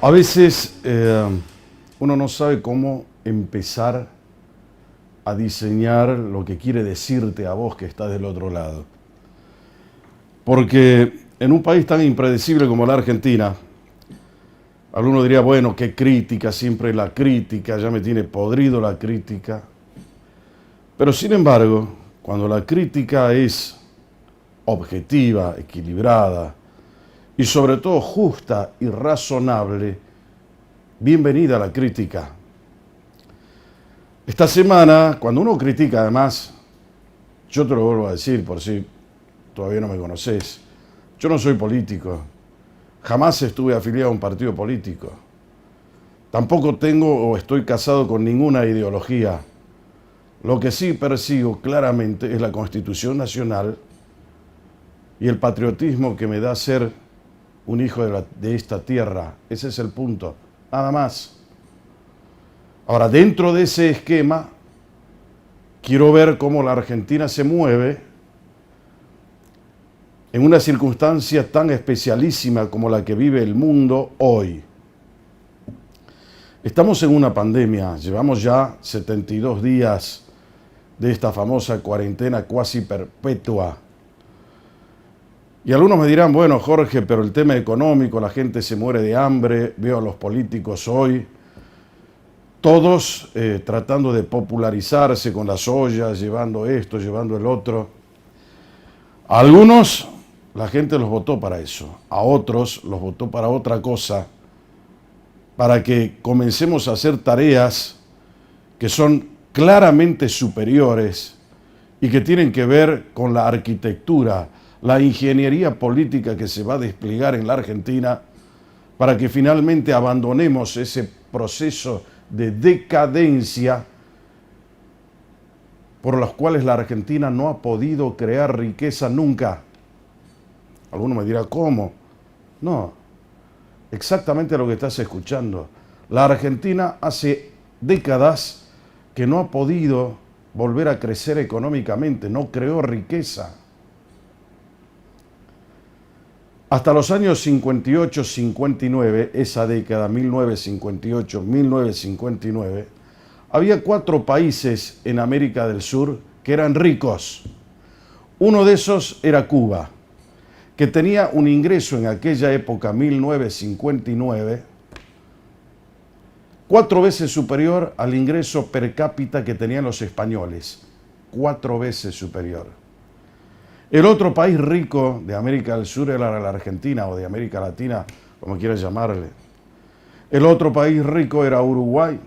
A veces uno no sabe cómo empezar a diseñar lo que quiere decirte a vos que estás del otro lado. Porque en un país tan impredecible como la Argentina, alguno diría, bueno, qué crítica, siempre la crítica, ya me tiene podrido la crítica. Pero sin embargo, cuando la crítica es objetiva, equilibrada y sobre todo justa y razonable, bienvenida a la crítica. Esta semana, cuando uno critica, además, yo te lo vuelvo a decir por si todavía no me conoces, yo no soy político, jamás estuve afiliado a un partido político, tampoco tengo o estoy casado con ninguna ideología. Lo que sí persigo claramente es la Constitución Nacional y el patriotismo que me da ser un hijo de esta tierra. Ese es el punto, nada más. Ahora, dentro de ese esquema, quiero ver cómo la Argentina se mueve en una circunstancia tan especialísima como la que vive el mundo hoy. Estamos en una pandemia, llevamos ya 72 días de esta famosa cuarentena cuasi perpetua. Y algunos me dirán, bueno, Jorge, pero el tema económico, la gente se muere de hambre, veo a los políticos hoy, todos tratando de popularizarse con las ollas, llevando esto, llevando el otro. A algunos la gente los votó para eso, a otros los votó para otra cosa, para que comencemos a hacer tareas que son claramente superiores y que tienen que ver con la arquitectura, la ingeniería política que se va a desplegar en la Argentina para que finalmente abandonemos ese proceso de decadencia por los cuales la Argentina no ha podido crear riqueza nunca. Alguno me dirá, ¿cómo? No, exactamente lo que estás escuchando. La Argentina hace décadas que no ha podido volver a crecer económicamente, no creó riqueza. Hasta los años 58-59, esa década, 1958-1959, había 4 países en América del Sur que eran ricos. Uno de esos era Cuba, que tenía un ingreso en aquella época, 1959, 4 veces superior al ingreso per cápita que tenían los españoles. 4 veces superior. El otro país rico de América del Sur era la Argentina, o de América Latina, como quieras llamarle. El otro país rico era Uruguay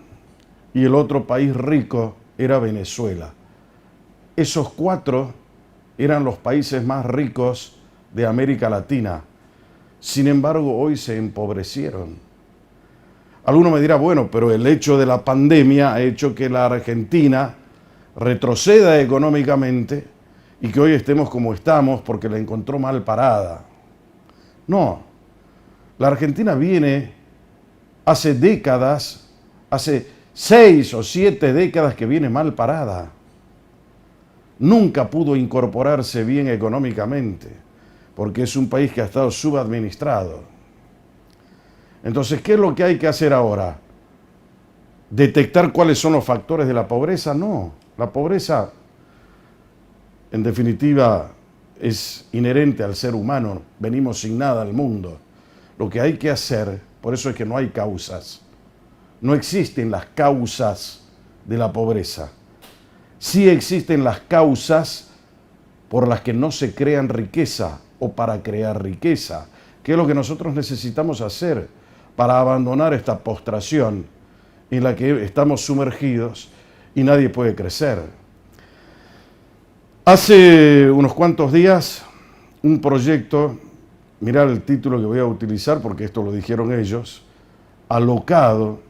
y el otro país rico era Venezuela. Esos 4 eran los países más ricos de América Latina. Sin embargo, hoy se empobrecieron. Alguno me dirá, bueno, pero el hecho de la pandemia ha hecho que la Argentina retroceda económicamente y que hoy estemos como estamos porque la encontró mal parada. No, la Argentina viene hace décadas, hace 6 o 7 décadas que viene mal parada. Nunca pudo incorporarse bien económicamente porque es un país que ha estado subadministrado. Entonces, ¿qué es lo que hay que hacer ahora? ¿Detectar cuáles son los factores de la pobreza? No, la pobreza en definitiva es inherente al ser humano, venimos sin nada al mundo. Lo que hay que hacer, por eso es que no hay causas, no existen las causas de la pobreza. Sí existen las causas por las que no se crean riqueza o para crear riqueza, que es lo que nosotros necesitamos hacer para abandonar esta postración en la que estamos sumergidos y nadie puede crecer. Hace unos cuantos días, un proyecto, mirá el título que voy a utilizar porque esto lo dijeron ellos, alocado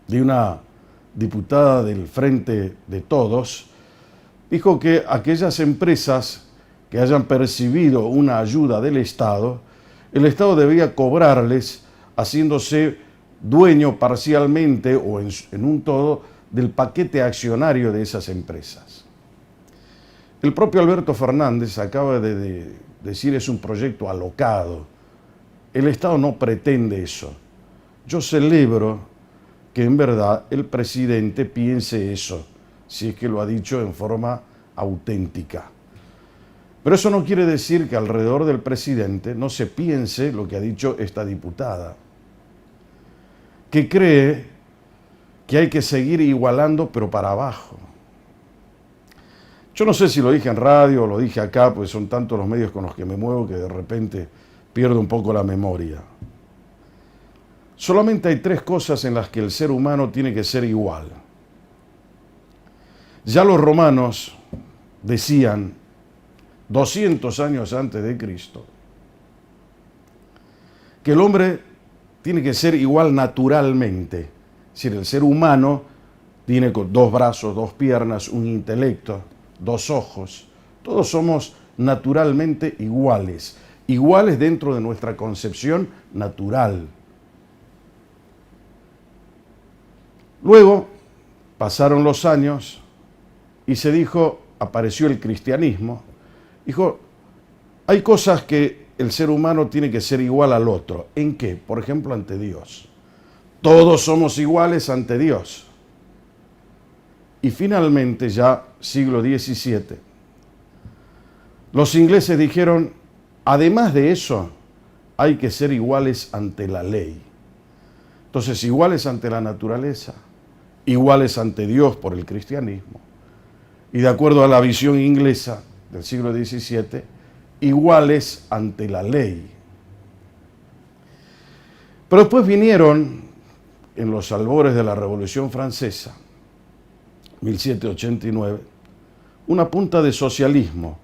de una diputada del Frente de Todos, dijo que aquellas empresas que hayan percibido una ayuda del Estado, el Estado debía cobrarles haciéndose dueño parcialmente o en un todo del paquete accionario de esas empresas. El propio Alberto Fernández acaba de decir es un proyecto alocado. El Estado no pretende eso. Yo celebro que en verdad el presidente piense eso, si es que lo ha dicho en forma auténtica. Pero eso no quiere decir que alrededor del presidente no se piense lo que ha dicho esta diputada, que cree que hay que seguir igualando, pero para abajo. Yo no sé si lo dije en radio o lo dije acá, pues son tantos los medios con los que me muevo que de repente pierdo un poco la memoria. Solamente hay 3 cosas en las que el ser humano tiene que ser igual. Ya los romanos decían, 200 años antes de Cristo, que el hombre tiene que ser igual naturalmente. Es decir, el ser humano tiene 2 brazos, 2 piernas, un intelecto, 2 ojos. Todos somos naturalmente iguales, iguales dentro de nuestra concepción natural. Luego pasaron los años y se dijo, apareció el cristianismo. Dijo, hay cosas que el ser humano tiene que ser igual al otro. ¿En qué? Por ejemplo, ante Dios. Todos somos iguales ante Dios. Y finalmente, ya siglo XVII, los ingleses dijeron, además de eso, hay que ser iguales ante la ley. Entonces, iguales ante la naturaleza, iguales ante Dios por el cristianismo, y de acuerdo a la visión inglesa del siglo XVII, iguales ante la ley. Pero después vinieron, en los albores de la Revolución Francesa, 1789, una punta de socialismo.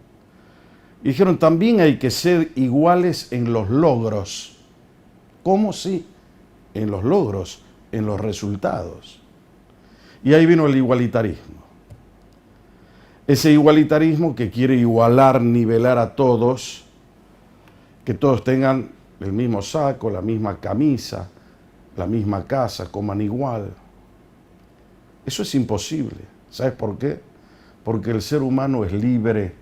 Y dijeron, también hay que ser iguales en los logros. ¿Cómo? Sí, en los logros, en los resultados. Y ahí vino el igualitarismo. Ese igualitarismo que quiere igualar, nivelar a todos, que todos tengan el mismo saco, la misma camisa, la misma casa, coman igual. Eso es imposible. ¿Sabes por qué? Porque el ser humano es libre.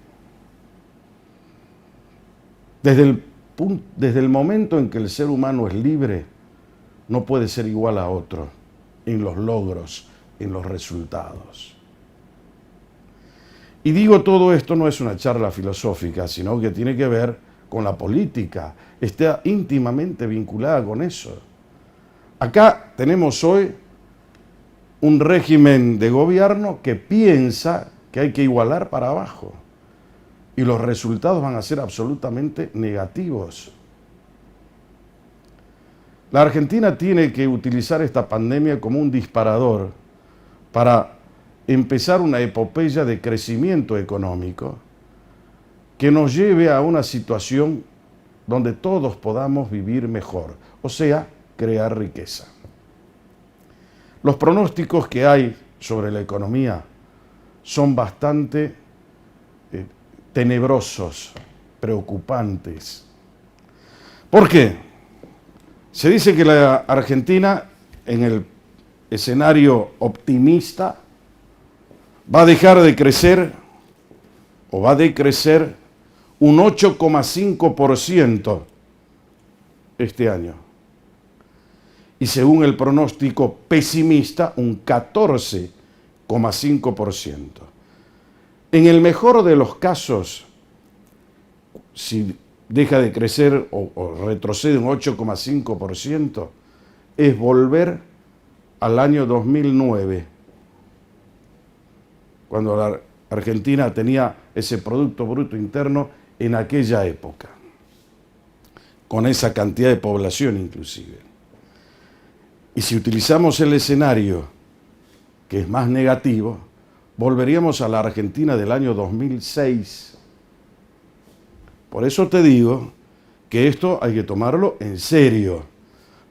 Desde el momento en que el ser humano es libre, no puede ser igual a otro en los logros, en los resultados. Y digo, todo esto no es una charla filosófica, sino que tiene que ver con la política. Está íntimamente vinculada con eso. Acá tenemos hoy un régimen de gobierno que piensa que hay que igualar para abajo. Y los resultados van a ser absolutamente negativos. La Argentina tiene que utilizar esta pandemia como un disparador para empezar una epopeya de crecimiento económico que nos lleve a una situación donde todos podamos vivir mejor, o sea, crear riqueza. Los pronósticos que hay sobre la economía son bastante tenebrosos, preocupantes. ¿Por qué? Se dice que la Argentina, en el escenario optimista, va a dejar de crecer o va a decrecer un 8,5% este año. Y según el pronóstico pesimista, un 14,5%. En el mejor de los casos, si deja de crecer o retrocede un 8,5%, es volver al año 2009, cuando la Argentina tenía ese Producto Bruto Interno en aquella época, con esa cantidad de población inclusive. Y si utilizamos el escenario que es más negativo, volveríamos a la Argentina del año 2006. Por eso te digo que esto hay que tomarlo en serio.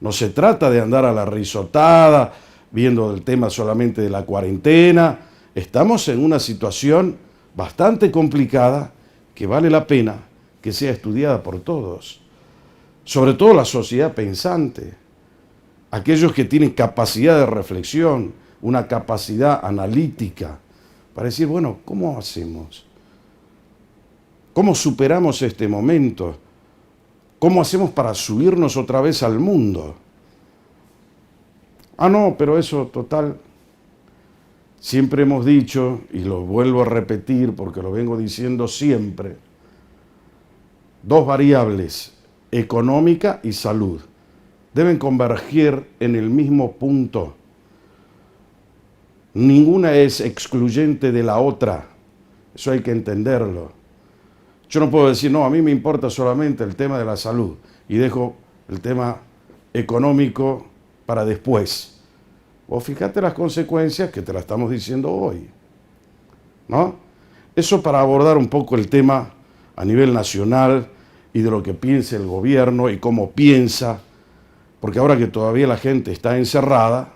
No se trata de andar a la risotada, viendo el tema solamente de la cuarentena. Estamos en una situación bastante complicada que vale la pena que sea estudiada por todos. Sobre todo la sociedad pensante. Aquellos que tienen capacidad de reflexión, una capacidad analítica, para decir, bueno, ¿cómo hacemos? ¿Cómo superamos este momento? ¿Cómo hacemos para subirnos otra vez al mundo? Ah, no, pero eso total, siempre hemos dicho, y lo vuelvo a repetir porque lo vengo diciendo siempre, dos variables, económica y salud, deben converger en el mismo punto. Ninguna es excluyente de la otra. Eso hay que entenderlo. Yo no puedo decir, no, a mí me importa solamente el tema de la salud y dejo el tema económico para después. Vos fíjate las consecuencias que te las estamos diciendo hoy, ¿no? Eso para abordar un poco el tema a nivel nacional y de lo que piensa el gobierno y cómo piensa, porque ahora que todavía la gente está encerrada,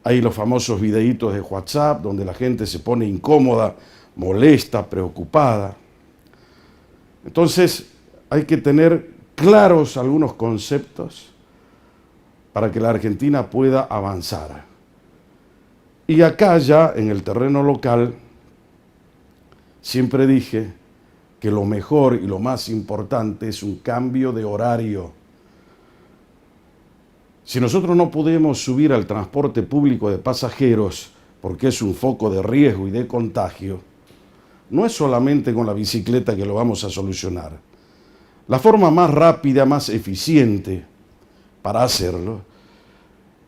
hay los famosos videitos de WhatsApp donde la gente se pone incómoda, molesta, preocupada. Entonces hay que tener claros algunos conceptos para que la Argentina pueda avanzar. Y acá ya en el terreno local, siempre dije que lo mejor y lo más importante es un cambio de horario. Si nosotros no podemos subir al transporte público de pasajeros porque es un foco de riesgo y de contagio, no es solamente con la bicicleta que lo vamos a solucionar. La forma más rápida, más eficiente para hacerlo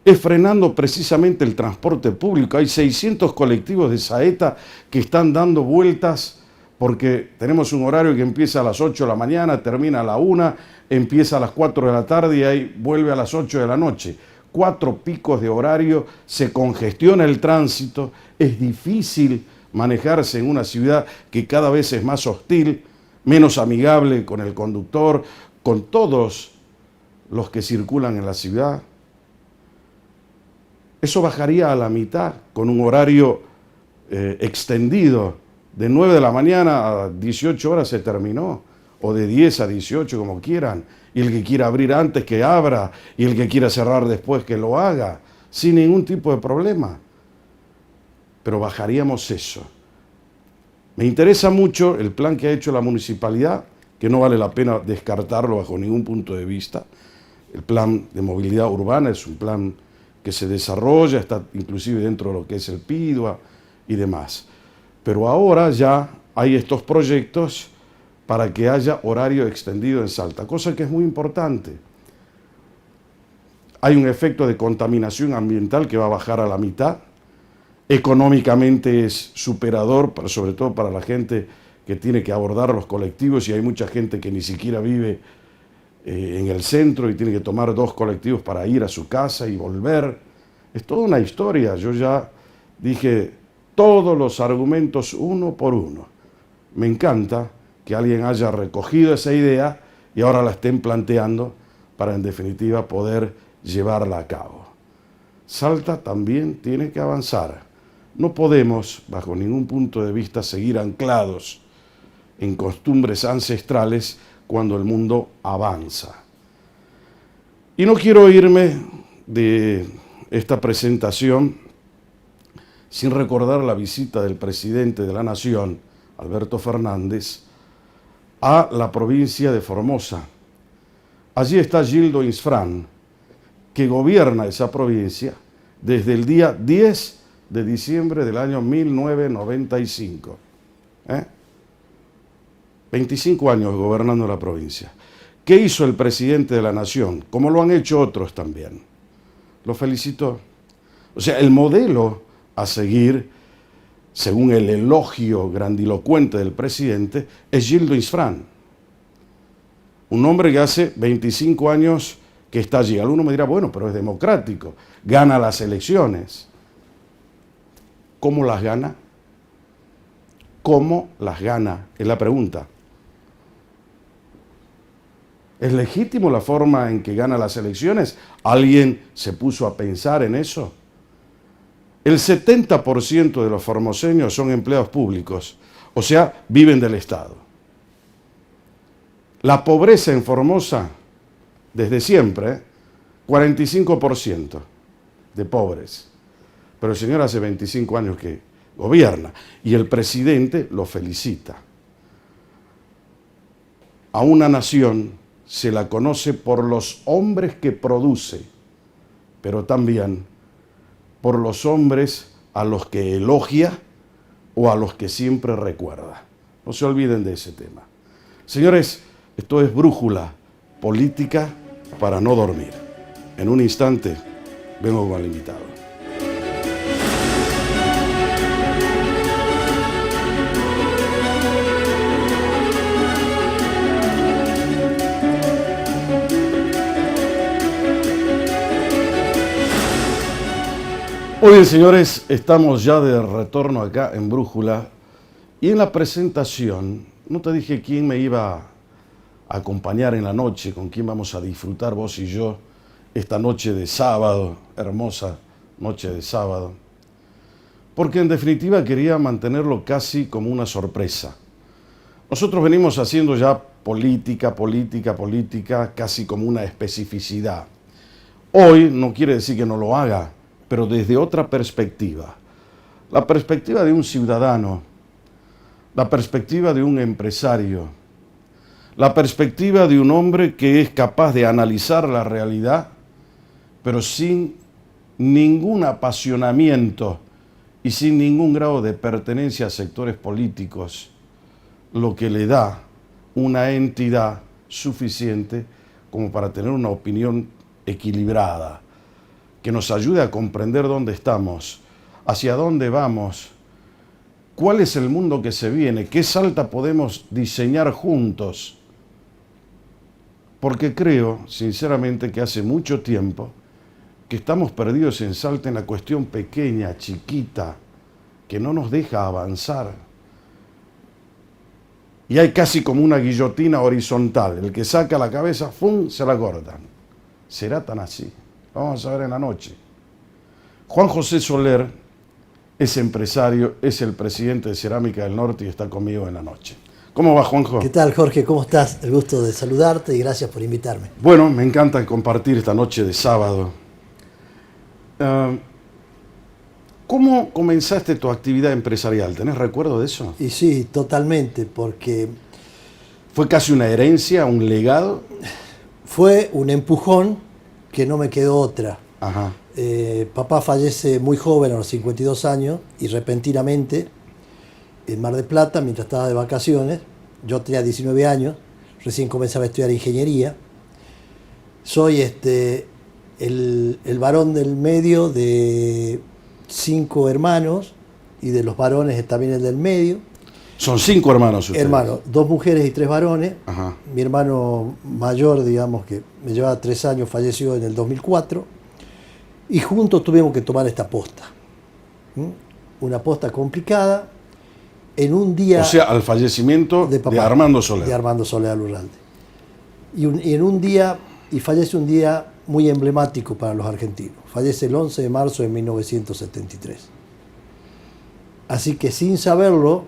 es frenando precisamente el transporte público. Hay 600 colectivos de Saeta que están dando vueltas porque tenemos un horario que empieza a las 8 de la mañana, termina a la 1, empieza a las 4 de la tarde y ahí vuelve a las 8 de la noche. 4 picos de horario, se congestiona el tránsito, es difícil manejarse en una ciudad que cada vez es más hostil, menos amigable con el conductor, con todos los que circulan en la ciudad. Eso bajaría a la mitad con un horario extendido. De 9 de la mañana a 18 horas se terminó, o de 10 a 18, como quieran. Y el que quiera abrir antes, que abra, y el que quiera cerrar después, que lo haga, sin ningún tipo de problema. Pero bajaríamos eso. Me interesa mucho el plan que ha hecho la municipalidad, que no vale la pena descartarlo bajo ningún punto de vista. El plan de movilidad urbana es un plan que se desarrolla, está inclusive dentro de lo que es el PIDUA y demás. Pero ahora ya hay estos proyectos para que haya horario extendido en Salta, cosa que es muy importante. Hay un efecto de contaminación ambiental que va a bajar a la mitad. Económicamente es superador, sobre todo para la gente que tiene que abordar los colectivos, y hay mucha gente que ni siquiera vive en el centro y tiene que tomar 2 colectivos para ir a su casa y volver. Es toda una historia. Yo ya dije todos los argumentos uno por uno. Me encanta que alguien haya recogido esa idea y ahora la estén planteando para en definitiva poder llevarla a cabo. Salta también tiene que avanzar. No podemos, bajo ningún punto de vista, seguir anclados en costumbres ancestrales cuando el mundo avanza. Y no quiero irme de esta presentación sin recordar la visita del presidente de la Nación, Alberto Fernández, a la provincia de Formosa. Allí está Gildo Insfrán, que gobierna esa provincia desde el día 10 de diciembre del año 1995. 25 años gobernando la provincia. ¿Qué hizo el presidente de la Nación? Como lo han hecho otros también. Lo felicitó. O sea, el modelo a seguir, según el elogio grandilocuente del presidente, es Gildo Insfrán. Un hombre que hace 25 años que está allí. Alguno me dirá, bueno, pero es democrático, gana las elecciones. ¿Cómo las gana? ¿Cómo las gana? Es la pregunta. ¿Es legítimo la forma en que gana las elecciones? ¿Alguien se puso a pensar en eso? El 70% de los formoseños son empleados públicos, o sea, viven del Estado. La pobreza en Formosa, desde siempre, 45% de pobres. Pero el señor hace 25 años que gobierna y el presidente lo felicita. A una nación se la conoce por los hombres que produce, pero también por los hombres a los que elogia o a los que siempre recuerda. No se olviden de ese tema. Señores, esto es Brújula, política para no dormir. En un instante vengo con el invitado. Muy bien, señores, estamos ya de retorno acá en Brújula y en la presentación, no te dije quién me iba a acompañar en la noche, con quién vamos a disfrutar vos y yo esta noche de sábado, hermosa noche de sábado, porque en definitiva quería mantenerlo casi como una sorpresa. Nosotros venimos haciendo ya política, casi como una especificidad. Hoy no quiere decir que no lo haga, pero desde otra perspectiva. La perspectiva de un ciudadano, la perspectiva de un empresario, la perspectiva de un hombre que es capaz de analizar la realidad, pero sin ningún apasionamiento y sin ningún grado de pertenencia a sectores políticos, lo que le da una entidad suficiente como para tener una opinión equilibrada, que nos ayude a comprender dónde estamos, hacia dónde vamos, cuál es el mundo que se viene, qué Salta podemos diseñar juntos. Porque creo, sinceramente, que hace mucho tiempo que estamos perdidos en Salta en la cuestión pequeña, chiquita, que no nos deja avanzar. Y hay casi como una guillotina horizontal. El que saca la cabeza, ¡fum!, se la cortan. ¿Será tan así? Vamos a ver en la noche. Juan José Soler es empresario, es el presidente de Cerámica del Norte y está conmigo en la noche. ¿Cómo va, Juanjo? ¿Qué tal, Jorge? ¿Cómo estás? El gusto de saludarte y gracias por invitarme. Bueno, me encanta compartir esta noche de sábado. ¿Cómo comenzaste tu actividad empresarial? ¿Tenés recuerdo de eso? Y sí, totalmente, porque ¿Fue casi una herencia, un legado? fue un empujón que no me quedó otra. Ajá. Papá fallece muy joven, a los 52 años, y repentinamente, en Mar del Plata, mientras estaba de vacaciones. Yo tenía 19 años, recién comenzaba a estudiar ingeniería. Soy el varón del medio de 5 hermanos, y de los varones también el del medio. Son 5 hermanos ustedes. Hermanos, 2 mujeres y 3 varones. Ajá. Mi hermano mayor, digamos, que me llevaba 3 años, falleció en el 2004. Y juntos tuvimos que tomar esta posta. Una posta complicada. En un día... O sea, al fallecimiento de Armando Soler. De Armando Soler Alurralde. Y en un día, y fallece un día muy emblemático para los argentinos. Fallece el 11 de marzo de 1973. Así que sin saberlo,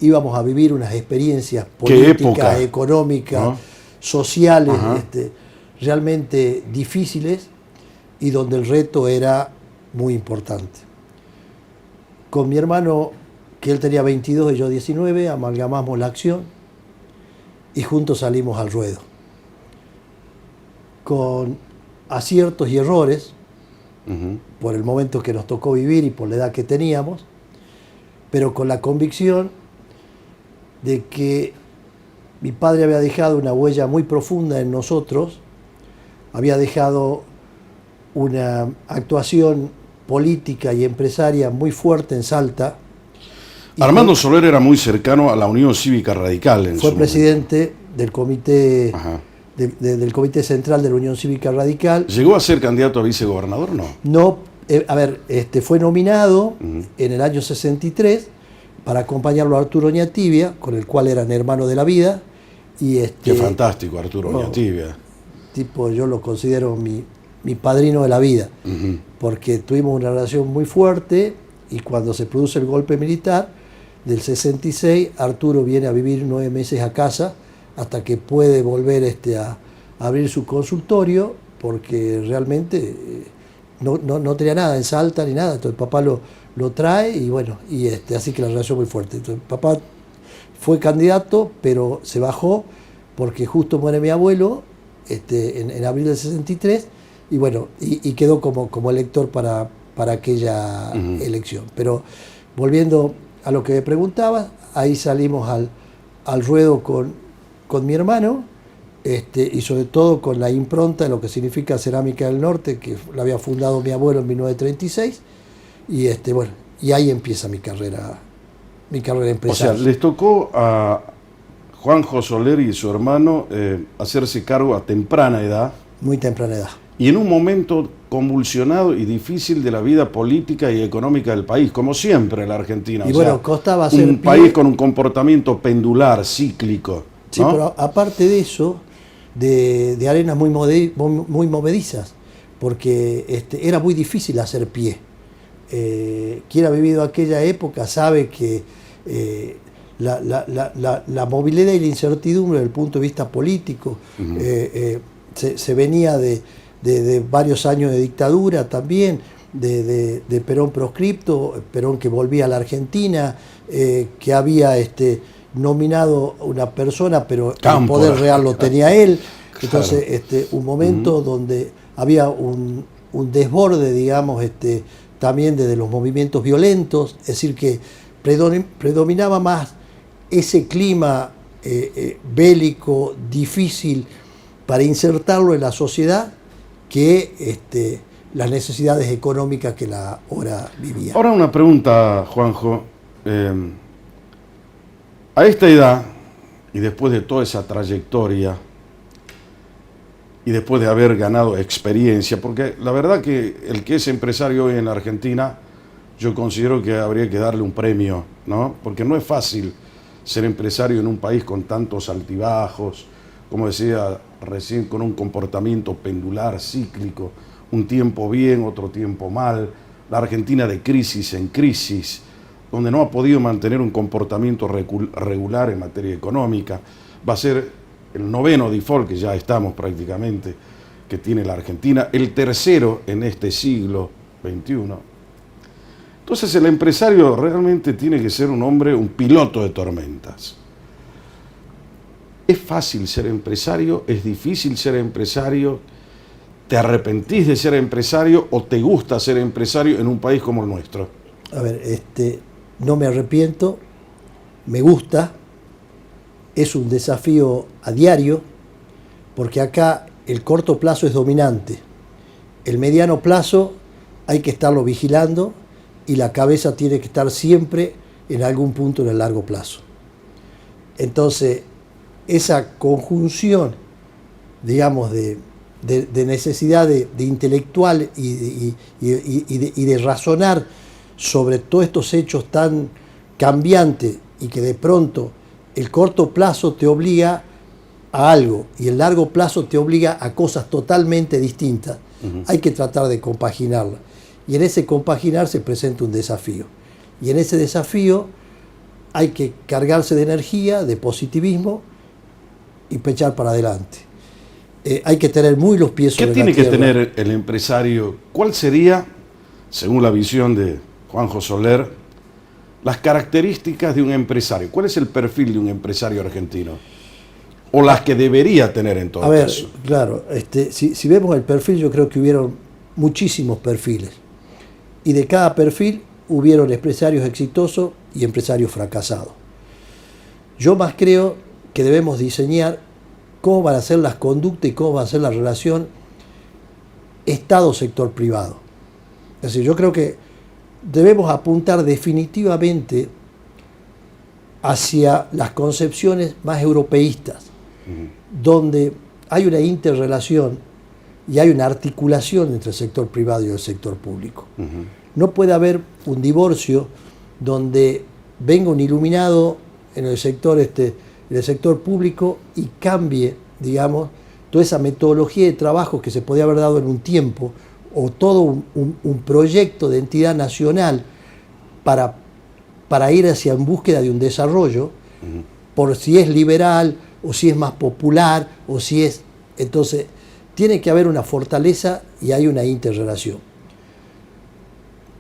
íbamos a vivir unas experiencias políticas, económicas, ¿no?, sociales, realmente difíciles, y donde el reto era muy importante. Con mi hermano, que él tenía 22 y yo 19, amalgamamos la acción y juntos salimos al ruedo. Con aciertos y errores, por el momento que nos tocó vivir y por la edad que teníamos, pero con la convicción de que mi padre había dejado una huella muy profunda en nosotros, había dejado una actuación política y empresaria muy fuerte en Salta. Armando Soler era muy cercano a la Unión Cívica Radical. Fue presidente del comité, del comité central de la Unión Cívica Radical. ¿Llegó a ser candidato a vicegobernador? No. No, fue nominado en el año 63 para acompañarlo a Arturo Oñatibia, con el cual eran hermanos de la vida. Qué fantástico, Arturo Oñatibia. Tipo, yo lo considero mi padrino de la vida, porque tuvimos una relación muy fuerte, y cuando se produce el golpe militar del 66, Arturo viene a vivir 9 meses a casa, hasta que puede volver a abrir su consultorio, porque realmente no tenía nada en Salta ni nada. Entonces papá lo trae, y bueno, así que la relación muy fuerte. Entonces papá fue candidato, pero se bajó porque justo muere mi abuelo en abril del 63, y bueno, y quedó como elector para aquella elección. Pero volviendo a lo que me preguntabas, ahí salimos al ruedo con mi hermano, y sobre todo con la impronta de lo que significa Cerámica del Norte, que la había fundado mi abuelo en 1936, y bueno, y ahí empieza mi carrera empresarial. O sea, les tocó a Juanjo Soler y su hermano hacerse cargo a temprana edad. Muy temprana edad. Y en un momento convulsionado y difícil de la vida política y económica del país, como siempre en la Argentina. Y bueno, costaba hacer un país con un comportamiento pendular, cíclico, ¿no? Sí, pero aparte de eso, de arenas muy movedizas, porque era muy difícil hacer pie. Quien ha vivido aquella época sabe que la movilidad y la incertidumbre desde el punto de vista político se venía de varios años de dictadura también, de Perón proscripto, Perón que volvía a la Argentina, que había nominado una persona, pero el poder real lo tenía él. Entonces, un momento donde había un desborde, digamos, también de los movimientos violentos, es decir, que predominaba más ese clima bélico, difícil para insertarlo en la sociedad, que las necesidades económicas que la hora vivía. Ahora una pregunta, Juanjo. A esta edad, y después de toda esa trayectoria, y después de haber ganado experiencia, porque la verdad que el que es empresario hoy en la Argentina, yo considero que habría que darle un premio, ¿no? Porque no es fácil ser empresario en un país con tantos altibajos, como decía recién, con un comportamiento pendular, cíclico, un tiempo bien, otro tiempo mal, la Argentina de crisis en crisis, donde no ha podido mantener un comportamiento regular en materia económica. Va a ser el 9º default, que ya estamos prácticamente, que tiene la Argentina, el tercero en este siglo XXI. Entonces el empresario realmente tiene que ser un hombre, un piloto de tormentas. ¿Es fácil ser empresario? ¿Es difícil ser empresario? ¿Te arrepentís de ser empresario o te gusta ser empresario en un país como el nuestro? A ver, no me arrepiento, me gusta, es un desafío a diario, porque acá el corto plazo es dominante, el mediano plazo hay que estarlo vigilando y la cabeza tiene que estar siempre en algún punto en el largo plazo. Entonces, esa conjunción, digamos, de necesidad de intelectual y de razonar sobre todos estos hechos tan cambiantes y que de pronto el corto plazo te obliga a algo y el largo plazo te obliga a cosas totalmente distintas. Hay que tratar de compaginarla. Y en ese compaginar se presenta un desafío. Y en ese desafío hay que cargarse de energía, de positivismo y pechar para adelante. Hay que tener muy los pies sobre la tierra. ¿Qué tiene que tener el empresario? ¿Cuál sería, según la visión de Juanjo Soler, las características de un empresario? ¿Cuál es el perfil de un empresario argentino? O las que debería tener en todo caso. Claro, si vemos el perfil, yo creo que hubieron muchísimos perfiles. Y de cada perfil hubieron empresarios exitosos y empresarios fracasados. Yo más creo que debemos diseñar cómo van a ser las conductas y cómo va a ser la relación Estado-sector privado. Es decir, yo creo que debemos apuntar definitivamente hacia las concepciones más europeístas, donde hay una interrelación y hay una articulación entre el sector privado y el sector público. No puede haber un divorcio donde venga un iluminado en el sector público y cambie, digamos, toda esa metodología de trabajo que se podía haber dado en un tiempo, o todo un proyecto de entidad nacional para ir hacia en búsqueda de un desarrollo, por si es liberal, o si es más popular, o si es... Entonces, tiene que haber una fortaleza y hay una interrelación.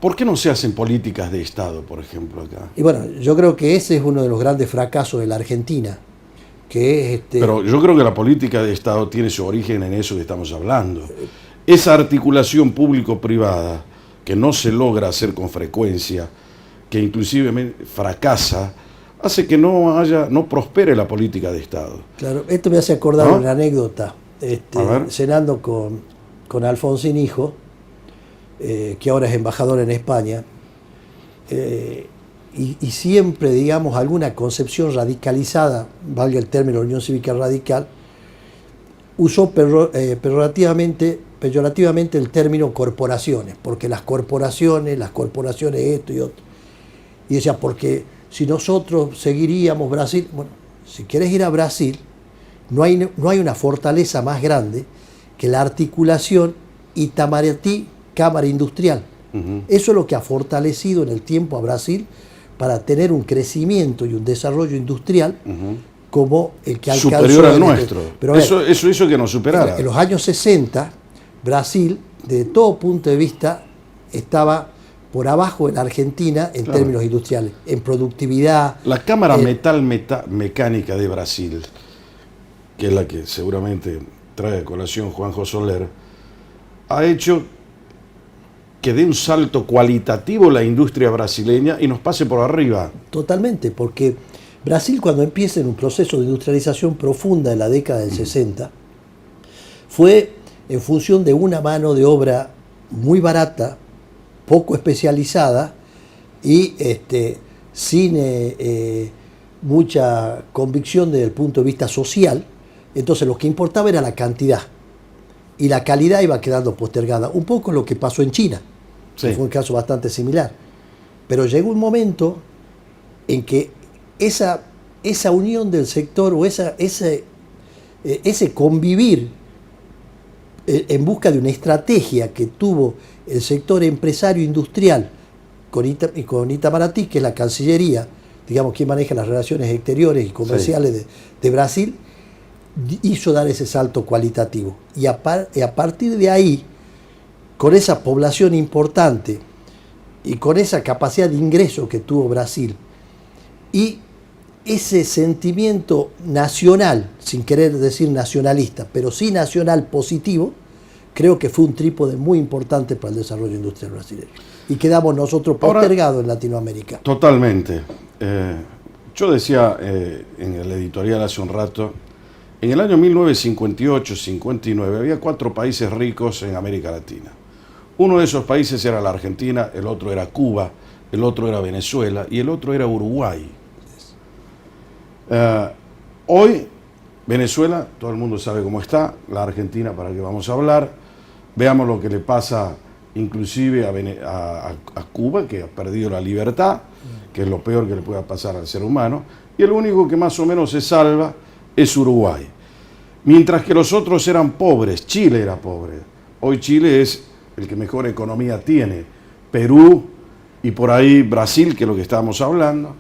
¿Por qué no se hacen políticas de Estado, por ejemplo, acá? Y bueno, yo creo que ese es uno de los grandes fracasos de la Argentina, que es Pero yo creo que la política de Estado tiene su origen en eso que estamos hablando. esa articulación público-privada que no se logra hacer con frecuencia, que inclusive fracasa, hace que no prospere la política de Estado. Claro, esto me hace acordar ¿No? una anécdota. Cenando con Alfonsín Hijo, que ahora es embajador en España, y siempre, digamos, alguna concepción radicalizada, valga el término Unión Cívica Radical, usó peyorativamente el término corporaciones, porque las corporaciones esto y otro. Y decía, porque si nosotros seguiríamos Brasil, bueno, si quieres ir a Brasil, no hay una fortaleza más grande que la articulación Itamaraty-Cámara Industrial. Eso es lo que ha fortalecido en el tiempo a Brasil para tener un crecimiento y un desarrollo industrial como el que alcanzó. Superior al nuestro. Pero eso hizo que nos superara. En los años 60, Brasil, de todo punto de vista, estaba por abajo de la Argentina en términos industriales, en productividad. La Cámara Mecánica de Brasil, que es la que seguramente trae a colación Juanjo Soler, ha hecho que dé un salto cualitativo la industria brasileña y nos pase por arriba. Totalmente, porque Brasil, cuando empieza en un proceso de industrialización profunda en la década del 60, fue en función de una mano de obra muy barata, poco especializada y sin mucha convicción desde el punto de vista social. Entonces lo que importaba era la cantidad y la calidad iba quedando postergada. Un poco lo que pasó en China, que fue un caso bastante similar. Pero llegó un momento en que esa unión del sector o ese convivir en busca de una estrategia que tuvo el sector empresario industrial con Itamaraty, que es la Cancillería, digamos, quien maneja las relaciones exteriores y comerciales de Brasil, hizo dar ese salto cualitativo. Y a partir de ahí, con esa población importante y con esa capacidad de ingreso que tuvo Brasil y ese sentimiento nacional, sin querer decir nacionalista, pero sí nacional positivo, creo que fue un trípode muy importante para el desarrollo industrial brasileño. Y quedamos nosotros postergados en Latinoamérica. Totalmente. Yo decía en el editorial hace un rato, en el año 1958-59 había 4 países ricos en América Latina. Uno de esos países era la Argentina, el otro era Cuba, el otro era Venezuela y el otro era Uruguay. Hoy, Venezuela, todo el mundo sabe cómo está, la Argentina, para qué vamos a hablar. Veamos lo que le pasa inclusive a Cuba, que ha perdido la libertad, que es lo peor que le pueda pasar al ser humano, y el único que más o menos se salva es Uruguay. Mientras que los otros eran pobres, Chile era pobre. Hoy Chile es el que mejor economía tiene, Perú y por ahí Brasil, que es lo que estábamos hablando,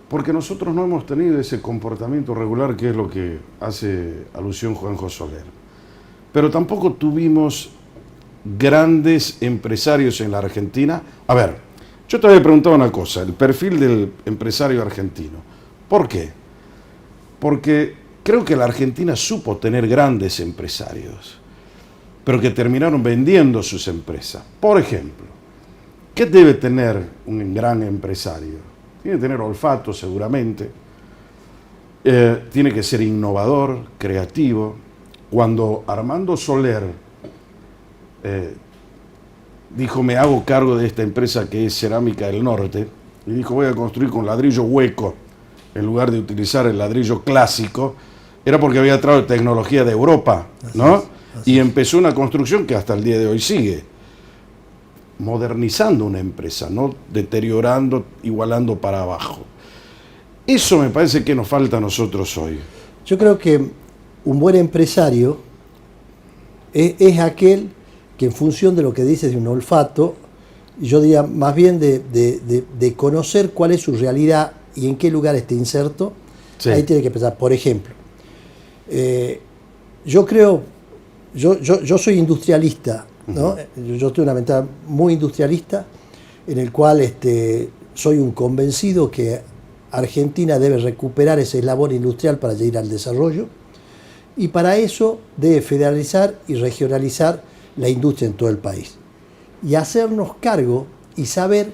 porque nosotros no hemos tenido ese comportamiento regular que es lo que hace alusión Juanjo Soler. Pero tampoco tuvimos grandes empresarios en la Argentina. A ver, yo te había preguntado una cosa, el perfil del empresario argentino. ¿Por qué? Porque creo que la Argentina supo tener grandes empresarios, pero que terminaron vendiendo sus empresas. Por ejemplo, ¿qué debe tener un gran empresario? Tiene que tener olfato seguramente, tiene que ser innovador, creativo. Cuando Armando Soler dijo, me hago cargo de esta empresa que es Cerámica del Norte, y dijo, voy a construir con ladrillo hueco en lugar de utilizar el ladrillo clásico, era porque había traído tecnología de Europa, ¿no? Y empezó una construcción que hasta el día de hoy sigue, modernizando una empresa, no deteriorando, igualando para abajo. Eso me parece que nos falta a nosotros hoy. Yo creo que un buen empresario es aquel que en función de lo que dices de un olfato, yo diría más bien de conocer cuál es su realidad y en qué lugar está inserto, ahí tiene que pensar. Por ejemplo, yo creo, yo soy industrialista, ¿no? Yo estoy una mentalidad muy industrialista, en el cual soy un convencido que Argentina debe recuperar ese eslabón industrial para ir al desarrollo, Y para eso debe federalizar y regionalizar la industria en todo el país. Y hacernos cargo y saber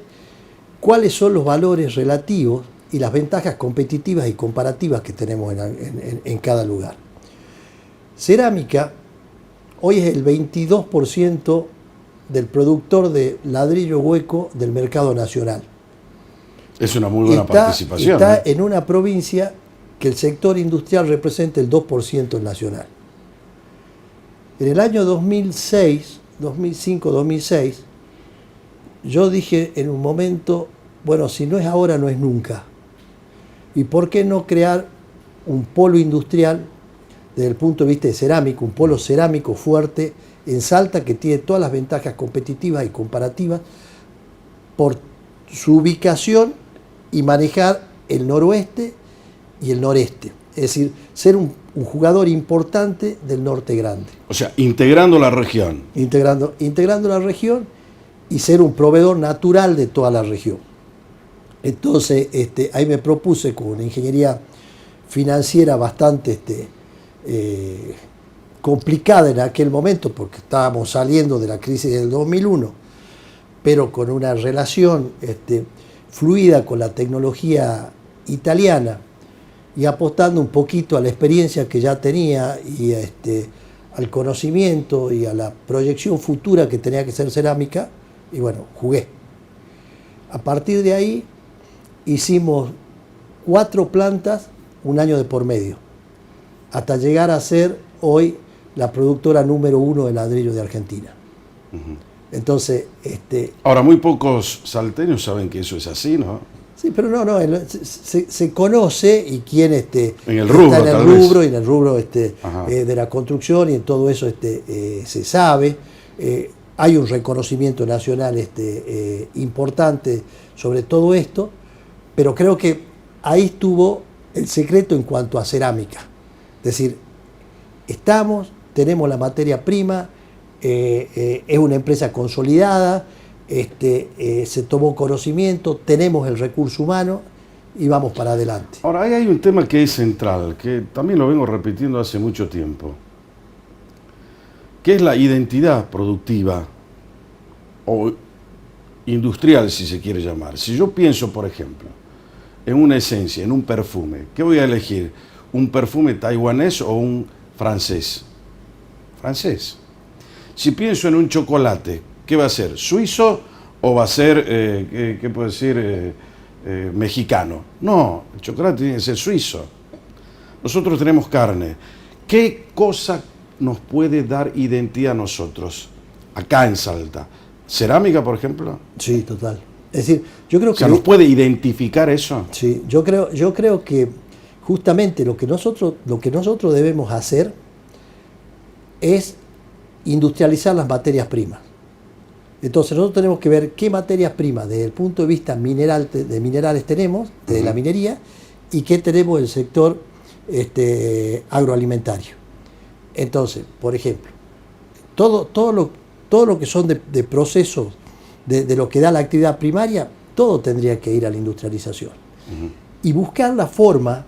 cuáles son los valores relativos y las ventajas competitivas y comparativas que tenemos en cada lugar. Cerámica hoy es el 22% del productor de ladrillo hueco del mercado nacional. Es una muy buena participación. Está en una provincia que el sector industrial representa el 2% nacional. En el año 2005-2006, yo dije en un momento, bueno, si no es ahora, no es nunca. ¿Y por qué no crear un polo industrial desde el punto de vista de cerámica, un polo cerámico fuerte en Salta que tiene todas las ventajas competitivas y comparativas por su ubicación y manejar el noroeste y el noreste? Es decir, ser un jugador importante del norte grande. O sea, integrando la región. Integrando la región y ser un proveedor natural de toda la región. Entonces, ahí me propuse con una ingeniería financiera bastante complicada en aquel momento, porque estábamos saliendo de la crisis del 2001, pero con una relación fluida con la tecnología italiana y apostando un poquito a la experiencia que ya tenía y al conocimiento y a la proyección futura que tenía que ser cerámica, y bueno, jugué. A partir de ahí hicimos 4 plantas, un año de por medio, hasta llegar a ser hoy la productora número 1 de ladrillo de Argentina. Uh-huh. Entonces, ahora muy pocos salteños saben que eso es así, ¿no? Sí, pero no, se conoce, y quién en el rubro, está en el rubro, y en el rubro de la construcción y en todo eso se sabe. Hay un reconocimiento nacional importante sobre todo esto, pero creo que ahí estuvo el secreto en cuanto a cerámica. Es decir, tenemos la materia prima, es una empresa consolidada, se tomó conocimiento, tenemos el recurso humano y vamos para adelante. Ahora, ahí hay un tema que es central, que también lo vengo repitiendo hace mucho tiempo, que es la identidad productiva o industrial, si se quiere llamar. Si yo pienso, por ejemplo, en una esencia, en un perfume, ¿qué voy a elegir? ¿Un perfume taiwanés o un francés? Francés. Si pienso en un chocolate, ¿qué va a ser? ¿Suizo o va a ser, qué puedo decir, mexicano? No, el chocolate tiene que ser suizo. Nosotros tenemos carne. ¿Qué cosa nos puede dar identidad a nosotros acá en Salta? ¿Cerámica, por ejemplo? Sí, total. Es decir, yo creo que... O sea, ¿nos puede identificar eso? Sí, yo creo que justamente lo que nosotros debemos hacer es industrializar las materias primas. Entonces nosotros tenemos que ver qué materias primas desde el punto de vista de minerales tenemos, desde la minería, y qué tenemos del sector agroalimentario. Entonces, por ejemplo, todo lo que son de procesos de lo que da la actividad primaria, todo tendría que ir a la industrialización. Y buscar la forma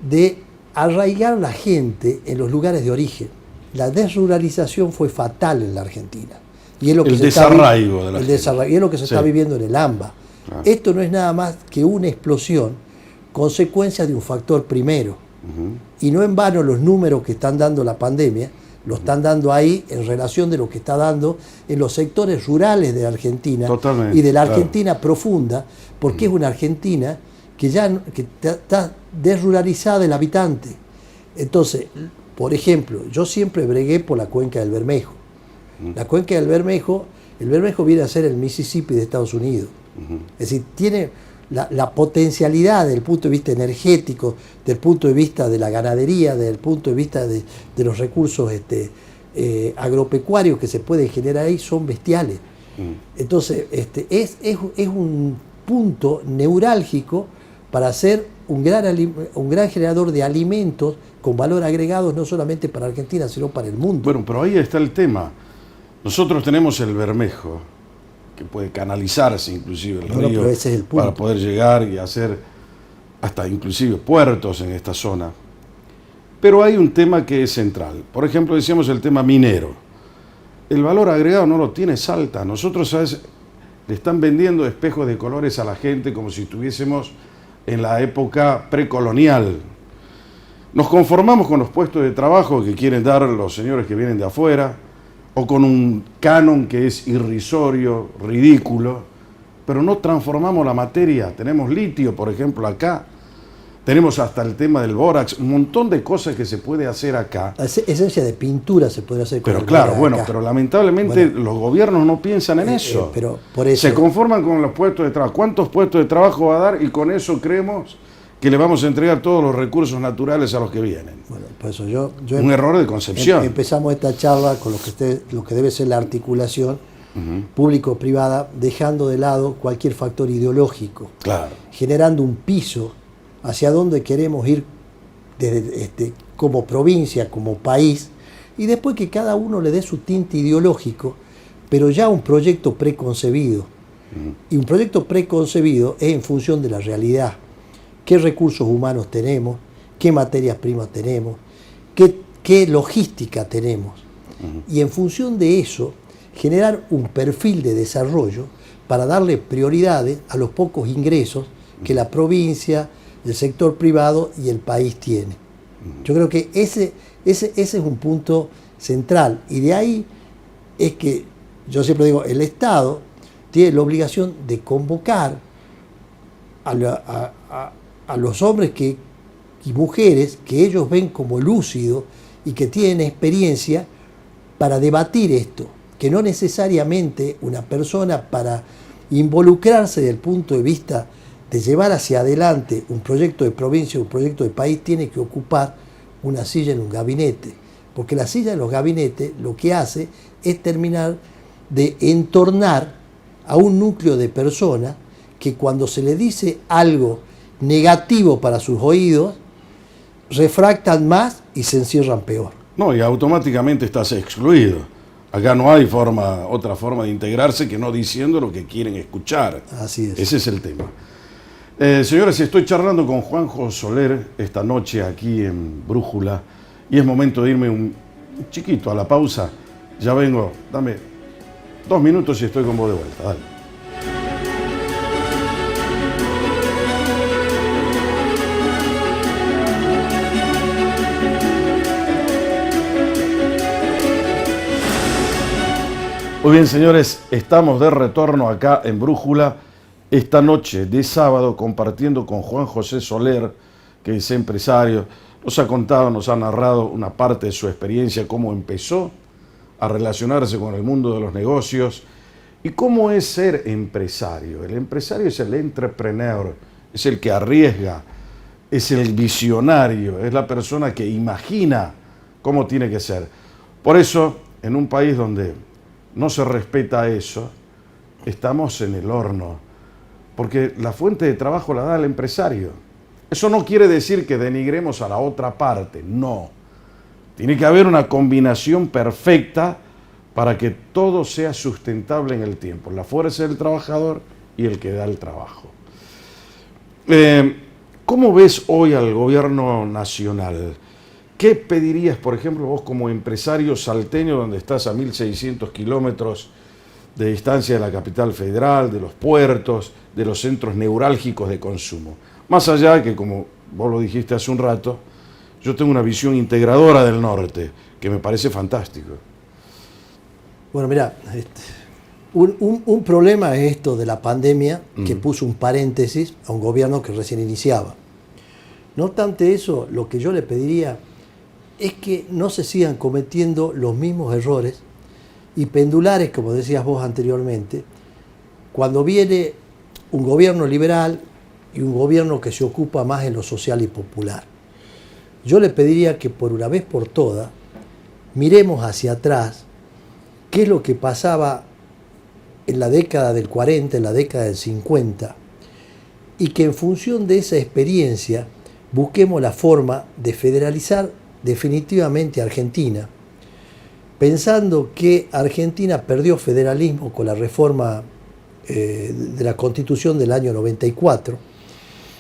de arraigar a la gente en los lugares de origen. La desruralización fue fatal en la Argentina. Y es lo que el desarraigo de la gente. Y es lo que se está viviendo en el AMBA. Claro. Esto no es nada más que una explosión, consecuencia de un factor primero. Y no en vano los números que están dando la pandemia, lo están dando ahí en relación de lo que está dando en los sectores rurales de Argentina. Totalmente, Y de la Argentina profunda, porque es una Argentina que está desruralizada el habitante. Entonces, por ejemplo, yo siempre bregué por la cuenca del Bermejo. La cuenca del Bermejo, el Bermejo viene a ser el Mississippi de Estados Unidos. Es decir, tiene la potencialidad desde el punto de vista energético, desde el punto de vista de la ganadería, desde el punto de vista de los recursos agropecuarios que se pueden generar ahí, son bestiales. Entonces, es un punto neurálgico para ser un gran generador de alimentos con valor agregado, no solamente para Argentina, sino para el mundo. Bueno, pero ahí está el tema. Nosotros tenemos el Bermejo, que puede canalizarse inclusive el río, pero ese es el punto. para poder llegar y hacer hasta inclusive puertos en esta zona. Pero hay un tema que es central. Por ejemplo, decíamos el tema minero. El valor agregado no lo tiene Salta. Nosotros, ¿sabes?, le están vendiendo espejos de colores a la gente como si estuviésemos en la época precolonial. Nos conformamos con los puestos de trabajo que quieren dar los señores que vienen de afuera, o con un canon que es irrisorio, ridículo, pero no transformamos la materia. Tenemos litio, por ejemplo, acá. Tenemos hasta el tema del bórax, un montón de cosas que se puede hacer acá. Esencia de pintura se puede hacer con Pero el claro, bórax bueno, acá. pero lamentablemente los gobiernos no piensan en eso. Pero por eso, se conforman con los puestos de trabajo. ¿Cuántos puestos de trabajo va a dar? Y con eso creemos que le vamos a entregar todos los recursos naturales a los que vienen. bueno, por eso yo Un error de concepción. empezamos esta charla con lo que debe ser la articulación público-privada, dejando de lado cualquier factor ideológico, Claro. generando un piso hacia donde queremos ir desde, como provincia, como país, y después que cada uno le dé su tinte ideológico, pero ya un proyecto preconcebido. Y un proyecto preconcebido es en función de la realidad. ¿Qué recursos humanos tenemos? ¿Qué materias primas tenemos? ¿Qué logística tenemos? Y en función de eso, generar un perfil de desarrollo para darle prioridades a los pocos ingresos que la provincia, el sector privado y el país tiene. Yo creo que ese es un punto central. Y de ahí es que, yo siempre digo, el Estado tiene la obligación de convocar a los hombres y mujeres que ellos ven como lúcidos y que tienen experiencia para debatir esto, que no necesariamente una persona para involucrarse desde el punto de vista de llevar hacia adelante un proyecto de provincia, un proyecto de país, tiene que ocupar una silla en un gabinete, porque la silla en los gabinetes lo que hace es terminar de entornar a un núcleo de personas que cuando se le dice algo negativo para sus oídos, refractan más y se encierran peor. No, y automáticamente estás excluido. Acá no hay otra forma de integrarse que no diciendo lo que quieren escuchar. Así es. Ese es el tema. Señores, estoy charlando con Juanjo Soler esta noche aquí en Brújula y es momento de irme un chiquito a la pausa. Ya vengo, dame 2 minutos y estoy con vos de vuelta. Dale. Muy bien, señores, estamos de retorno acá en Brújula esta noche de sábado compartiendo con Juan José Soler, que es empresario. Nos ha contado, nos ha narrado una parte de su experiencia, cómo empezó a relacionarse con el mundo de los negocios y cómo es ser empresario. El empresario es el entrepreneur, es el que arriesga, es el visionario, es la persona que imagina cómo tiene que ser. Por eso, en un país donde no se respeta eso, estamos en el horno, porque la fuente de trabajo la da el empresario. Eso no quiere decir que denigremos a la otra parte, no. Tiene que haber una combinación perfecta para que todo sea sustentable en el tiempo, la fuerza del trabajador y el que da el trabajo. ¿Cómo ves hoy al gobierno nacional? ¿Qué pedirías, por ejemplo, vos como empresario salteño, donde estás a 1.600 kilómetros de distancia de la capital federal, de los puertos, de los centros neurálgicos de consumo? Más allá de que, como vos lo dijiste hace un rato, yo tengo una visión integradora del norte, que me parece fantástico. Bueno, mira, un problema es esto de la pandemia, que puso un paréntesis a un gobierno que recién iniciaba. No obstante eso, lo que yo le pediría es que no se sigan cometiendo los mismos errores y pendulares, como decías vos anteriormente, cuando viene un gobierno liberal y un gobierno que se ocupa más en lo social y popular. Yo le pediría que por una vez por todas miremos hacia atrás qué es lo que pasaba en la década del 40, en la década del 50, y que en función de esa experiencia busquemos la forma de federalizar definitivamente Argentina, pensando que Argentina perdió federalismo con la reforma de la Constitución del año 94,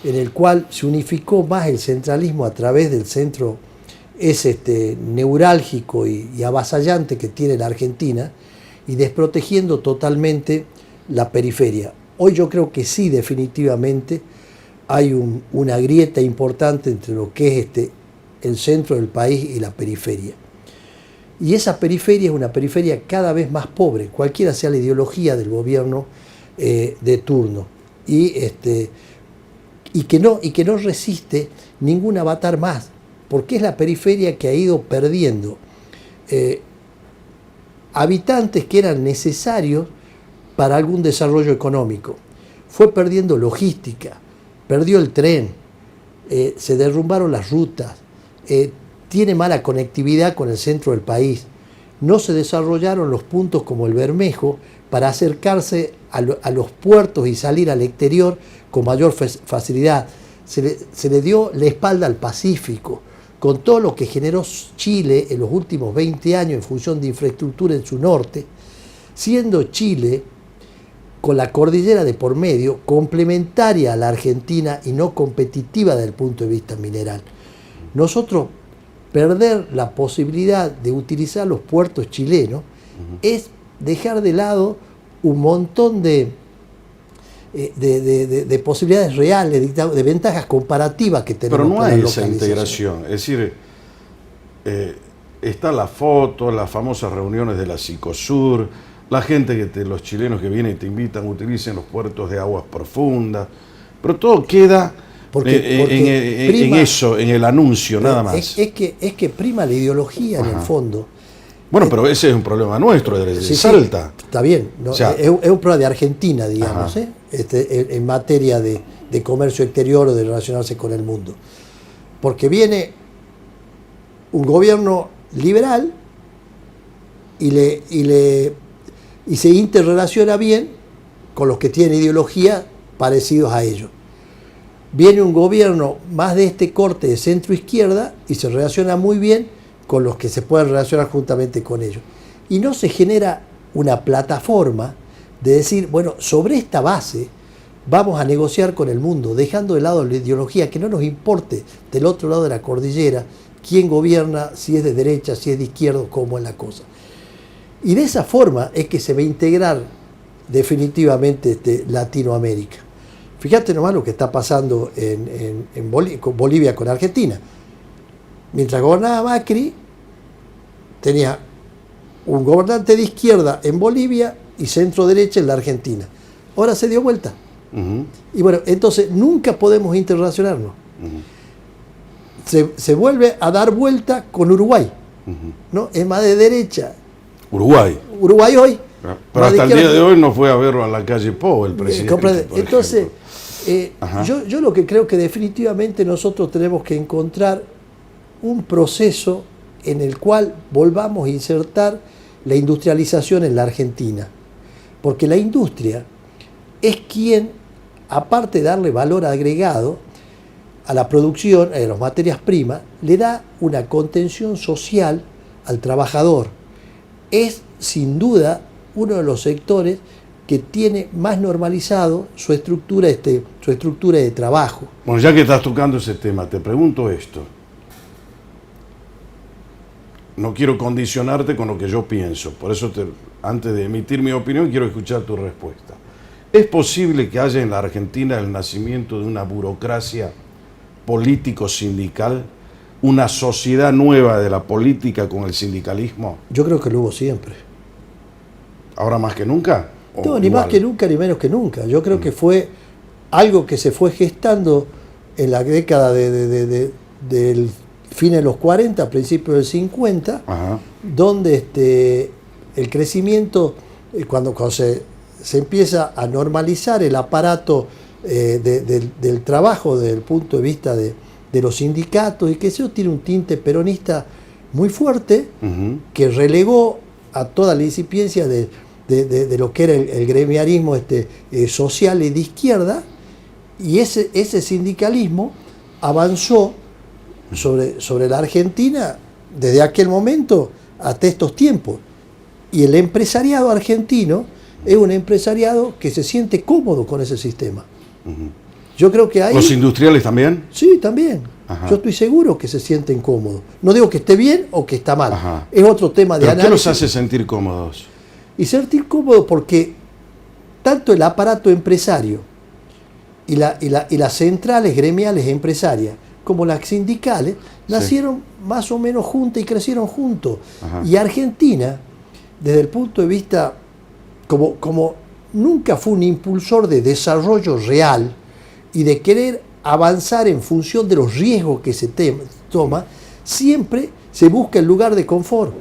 en el cual se unificó más el centralismo a través del centro neurálgico y avasallante que tiene la Argentina y desprotegiendo totalmente la periferia. Hoy yo creo que sí, definitivamente, hay una grieta importante entre lo que es el centro del país y la periferia. Y esa periferia es una periferia cada vez más pobre, cualquiera sea la ideología del gobierno de turno. Y que no resiste ningún avatar más, porque es la periferia que ha ido perdiendo habitantes que eran necesarios para algún desarrollo económico. Fue perdiendo logística, perdió el tren, se derrumbaron las rutas, tiene mala conectividad con el centro del país, no se desarrollaron los puntos como el Bermejo para acercarse a los puertos y salir al exterior con mayor facilidad. Se le dio la espalda al Pacífico, con todo lo que generó Chile en los últimos 20 años en función de infraestructura en su norte, siendo Chile, con la cordillera de por medio, complementaria a la Argentina y no competitiva desde el punto de vista mineral. Nosotros perder la posibilidad de utilizar los puertos chilenos es dejar de lado un montón de posibilidades reales, de ventajas comparativas que tenemos. Pero no hay esa integración. Es decir, está la foto, las famosas reuniones de la Sicosur, la gente, los chilenos que vienen y te invitan, utilicen los puertos de aguas profundas, pero todo queda en eso, en el anuncio, nada más. Es que prima la ideología en el fondo. Bueno, pero ese es un problema nuestro, de sí, Salta. Sí, está bien, ¿no? O sea, es un problema de Argentina, digamos, en materia de comercio exterior o de relacionarse con el mundo. Porque viene un gobierno liberal y se interrelaciona bien con los que tienen ideología parecidos a ellos. Viene un gobierno más de este corte de centro-izquierda y se relaciona muy bien con los que se pueden relacionar juntamente con ellos. Y no se genera una plataforma de decir, bueno, sobre esta base vamos a negociar con el mundo, dejando de lado la ideología, que no nos importe del otro lado de la cordillera quién gobierna, si es de derecha, si es de izquierda, cómo es la cosa. Y de esa forma es que se va a integrar definitivamente Latinoamérica. Fíjate nomás lo que está pasando con Bolivia con Argentina. Mientras gobernaba Macri, tenía un gobernante de izquierda en Bolivia y centro derecha en la Argentina. Ahora se dio vuelta. Y bueno, entonces nunca podemos interrelacionarnos. Se vuelve a dar vuelta con Uruguay, ¿no? Es más de derecha. Uruguay hoy. Pero hasta el día de hoy no fue a verlo a la calle Pou, el presidente. Entonces, yo lo que creo que definitivamente nosotros tenemos que encontrar un proceso en el cual volvamos a insertar la industrialización en la Argentina. Porque la industria es quien, aparte de darle valor agregado a la producción, a las materias primas, le da una contención social al trabajador. Es, sin duda, uno de los sectores que tiene más normalizado su estructura de trabajo. Bueno, ya que estás tocando ese tema, te pregunto esto. No quiero condicionarte con lo que yo pienso, por eso antes de emitir mi opinión quiero escuchar tu respuesta. ¿Es posible que haya en la Argentina el nacimiento de una burocracia político-sindical, una sociedad nueva de la política con el sindicalismo? Yo creo que lo hubo siempre. ¿Ahora más que nunca? No, ni más que nunca, ni menos que nunca. Yo creo que fue algo que se fue gestando en la década del fin de los 40, principios del 50, donde el crecimiento, cuando se empieza a normalizar el aparato del trabajo desde el punto de vista de los sindicatos, y que eso tiene un tinte peronista muy fuerte, que relegó a toda la incipiencia de lo que era el gremiarismo social y de izquierda, y ese sindicalismo avanzó sobre la Argentina desde aquel momento hasta estos tiempos. Y el empresariado argentino es un empresariado que se siente cómodo con ese sistema. Yo creo que hay... ¿Los industriales también? Sí, también. Ajá. Yo estoy seguro que se sienten cómodos. No digo que esté bien o que está mal. Ajá. Es otro tema de ¿Pero análisis. qué los hace sentir cómodos? Y sentir cómodo porque tanto el aparato empresario y las centrales gremiales empresarias como las sindicales nacieron más o menos juntas y crecieron juntos. Ajá. Y Argentina, desde el punto de vista, como nunca fue un impulsor de desarrollo real y de querer avanzar en función de los riesgos que se toma, siempre se busca el lugar de confort.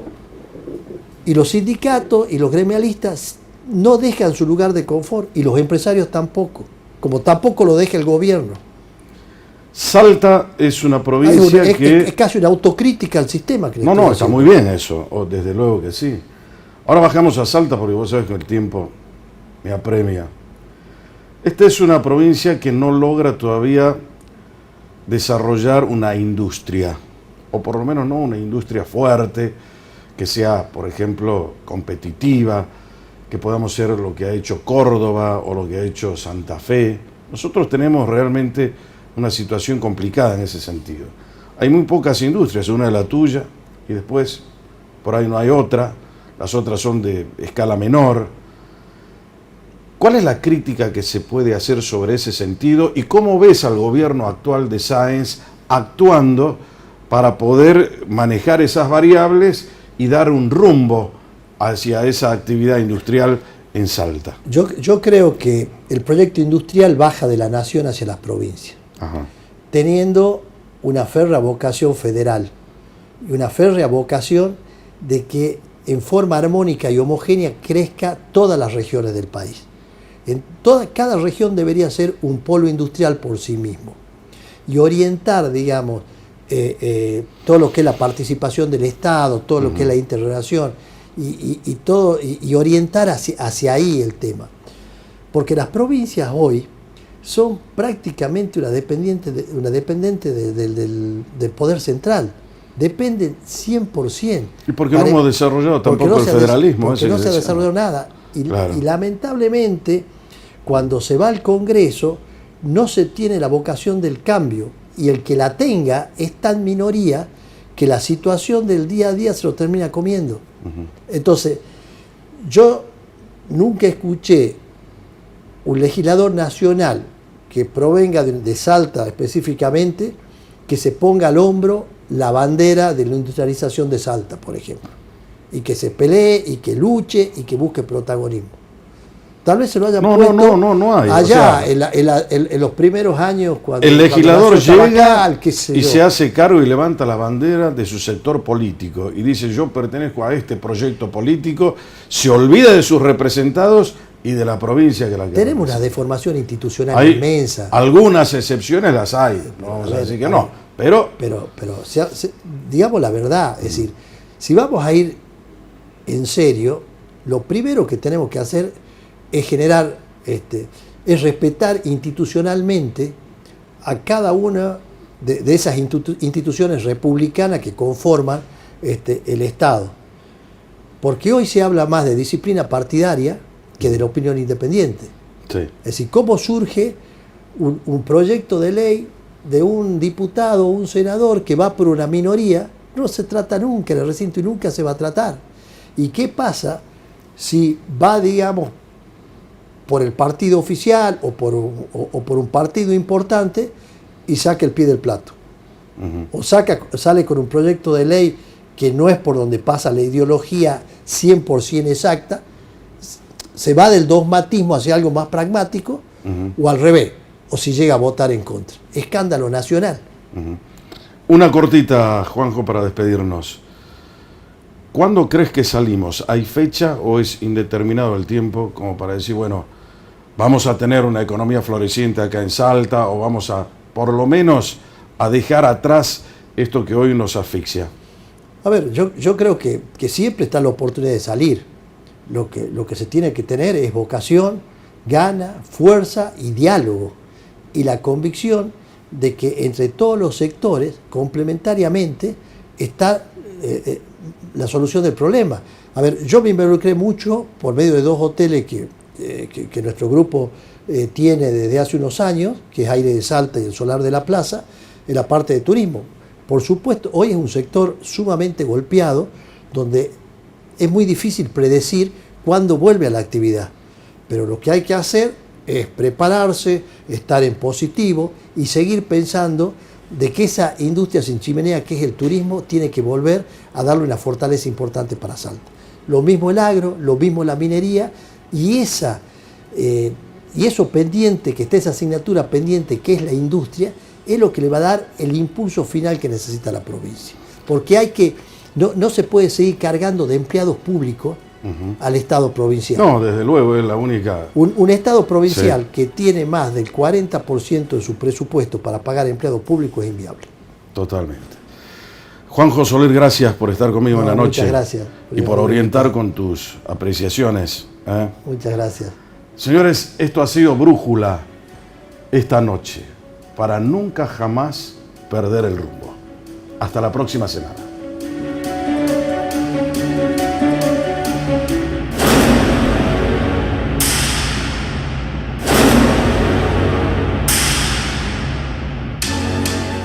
Y los sindicatos y los gremialistas no dejan su lugar de confort, y los empresarios tampoco, como tampoco lo deja el gobierno. Salta es una provincia Es casi una autocrítica al sistema. Que No, está muy bien eso, desde luego que sí. Ahora bajamos a Salta porque vos sabés que el tiempo me apremia. Esta es una provincia que no logra todavía desarrollar una industria, o por lo menos no una industria fuerte, que sea, por ejemplo, competitiva, que podamos ser lo que ha hecho Córdoba o lo que ha hecho Santa Fe. Nosotros tenemos realmente una situación complicada en ese sentido. Hay muy pocas industrias, una es la tuya y después por ahí no hay otra, las otras son de escala menor. ¿Cuál es la crítica que se puede hacer sobre ese sentido y cómo ves al gobierno actual de Sáenz actuando para poder manejar esas variables y dar un rumbo hacia esa actividad industrial en Salta? Yo creo que el proyecto industrial baja de la nación hacia las provincias, Ajá. teniendo una férrea vocación federal y una férrea vocación de que en forma armónica y homogénea crezca todas las regiones del país. Cada región debería ser un polo industrial por sí mismo y orientar, digamos, todo lo que es la participación del Estado, todo lo que es la interrelación y orientar hacia ahí el tema. Porque las provincias hoy son prácticamente una dependiente del poder central. Dependen 100%. ¿Y por qué no hemos desarrollado tampoco el federalismo? Porque no se ha desarrollado nada. Claro. Y lamentablemente, cuando se va al Congreso, no se tiene la vocación del cambio. Y el que la tenga es tan minoría que la situación del día a día se lo termina comiendo. Entonces, yo nunca escuché un legislador nacional que provenga de Salta específicamente, que se ponga al hombro la bandera de la industrialización de Salta, por ejemplo, y que se pelee y que luche y que busque protagonismo. Tal vez se lo hayan puesto no hay, allá, o sea, en los primeros años, cuando el legislador llega Tabacal, y se hace cargo y levanta la bandera de su sector político y dice: yo pertenezco a este proyecto político, se olvida de sus representados y de la provincia que la que tenemos una deformación institucional inmensa. Algunas excepciones las hay, no vamos a decir que no, pero digamos la verdad, es decir, si vamos a ir en serio, lo primero que tenemos que hacer es generar, es respetar institucionalmente a cada una de esas instituciones republicanas que conforman el Estado. Porque hoy se habla más de disciplina partidaria que de la opinión independiente. sí. Es decir, cómo surge un proyecto de ley de un diputado o un senador que va por una minoría, no se trata nunca en el recinto y nunca se va a tratar. ¿Y qué pasa si va, digamos, por el partido oficial o por un partido importante y saca el pie del plato? O sale con un proyecto de ley que no es por donde pasa la ideología 100% exacta, se va del dogmatismo hacia algo más pragmático, o al revés, o si llega a votar en contra. Escándalo nacional. Una cortita, Juanjo, para despedirnos. ¿Cuándo crees que salimos? ¿Hay fecha o es indeterminado el tiempo como para decir, bueno, vamos a tener una economía floreciente acá en Salta, o vamos a, por lo menos, a dejar atrás esto que hoy nos asfixia? A ver, yo creo que siempre está la oportunidad de salir. Lo que se tiene que tener es vocación, gana, fuerza y diálogo. Y la convicción de que entre todos los sectores, complementariamente, está la solución del problema. A ver, yo me involucré mucho por medio de 2 hoteles que nuestro grupo tiene desde hace unos años, que es Aire de Salta y el Solar de la Plaza, en la parte de turismo. Por supuesto, hoy es un sector sumamente golpeado, donde es muy difícil predecir cuándo vuelve a la actividad. Pero lo que hay que hacer es prepararse, estar en positivo y seguir pensando de que esa industria sin chimenea, que es el turismo, tiene que volver a darle una fortaleza importante para Salta. Lo mismo el agro, lo mismo la minería, y eso pendiente, que esté esa asignatura pendiente, que es la industria, es lo que le va a dar el impulso final que necesita la provincia. Porque no se puede seguir cargando de empleados públicos al Estado provincial. No, desde luego es la única... Un Estado provincial que tiene más del 40% de su presupuesto para pagar empleados públicos es inviable. Totalmente. Juanjo Soler, gracias por estar conmigo en la noche. Muchas gracias. Y por orientar con tus apreciaciones. Muchas gracias. Señores, esto ha sido Brújula esta noche, para nunca jamás perder el rumbo. Hasta la próxima semana.